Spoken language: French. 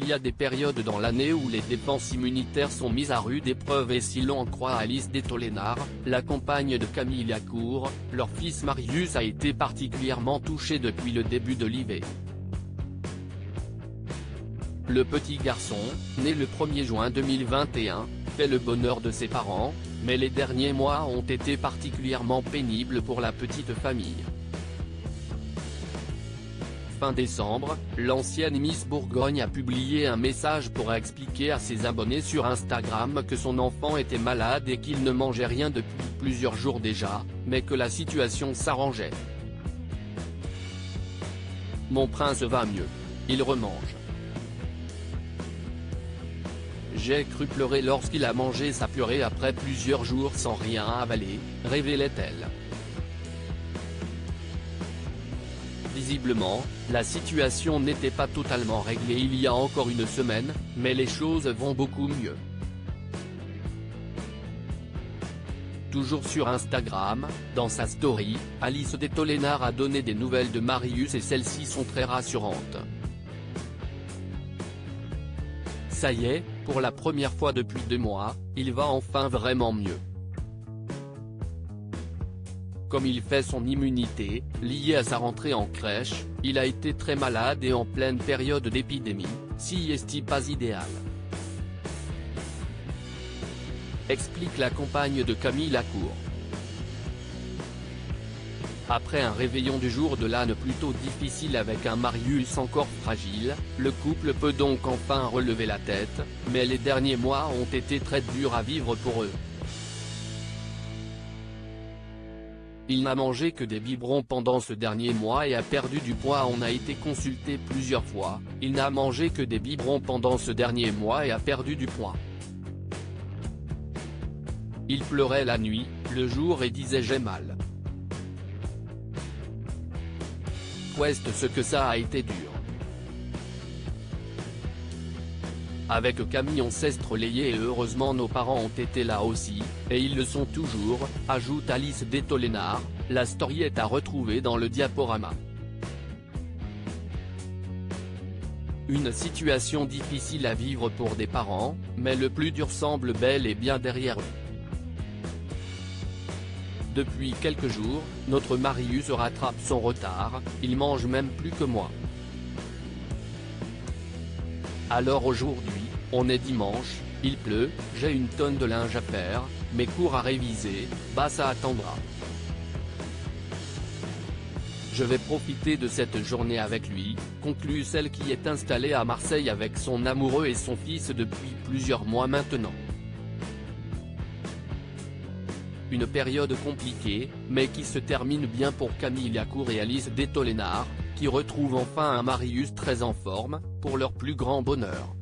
Il y a des périodes dans l'année où les défenses immunitaires sont mises à rude épreuve et si l'on en croit Alice Detolenard, la compagne de Camille Lacour, leur fils Marius a été particulièrement touché depuis le début de l'IV. Le petit garçon, né le 1er juin 2021, fait le bonheur de ses parents, mais les derniers mois ont été particulièrement pénibles pour la petite famille. Fin décembre, l'ancienne Miss Bourgogne a publié un message pour expliquer à ses abonnés sur Instagram que son enfant était malade et qu'il ne mangeait rien depuis plusieurs jours déjà, mais que la situation s'arrangeait. « Mon prince va mieux. Il remange. J'ai cru pleurer lorsqu'il a mangé sa purée après plusieurs jours sans rien avaler », révélait-elle. Visiblement, la situation n'était pas totalement réglée il y a encore une semaine, mais les choses vont beaucoup mieux. Toujours sur Instagram, dans sa story, Alice Detolenard a donné des nouvelles de Marius et celles-ci sont très rassurantes. Ça y est, pour la première fois depuis 2 mois, il va enfin vraiment mieux. Comme il fait son immunité, liée à sa rentrée en crèche, il a été très malade et en pleine période d'épidémie, si est pas idéal. Explique la compagne de Camille Lacour. Après un réveillon du jour de l'âne plutôt difficile avec un Marius encore fragile, le couple peut donc enfin relever la tête, mais les derniers mois ont été très durs à vivre pour eux. Il n'a mangé que des biberons pendant ce dernier mois et a perdu du poids. On a été consulté plusieurs fois, il n'a mangé que des biberons pendant ce dernier mois et a perdu du poids. Il pleurait la nuit, le jour et disait j'ai mal. Ouest ce que ça a été dur. Avec Camille on s'est relayé et heureusement nos parents ont été là aussi, et ils le sont toujours, ajoute Alice Detolenard. La story est à retrouver dans le diaporama. Une situation difficile à vivre pour des parents, mais le plus dur semble bel et bien derrière eux. Depuis quelques jours, notre Marius rattrape son retard, il mange même plus que moi. Alors aujourd'hui, on est dimanche, il pleut, j'ai une tonne de linge à faire, mes cours à réviser, bah ça attendra. Je vais profiter de cette journée avec lui, conclut celle qui est installée à Marseille avec son amoureux et son fils depuis plusieurs mois maintenant. Une période compliquée, mais qui se termine bien pour Camille Lacour et Alice Detolenard, qui retrouvent enfin un Marius très en forme, pour leur plus grand bonheur.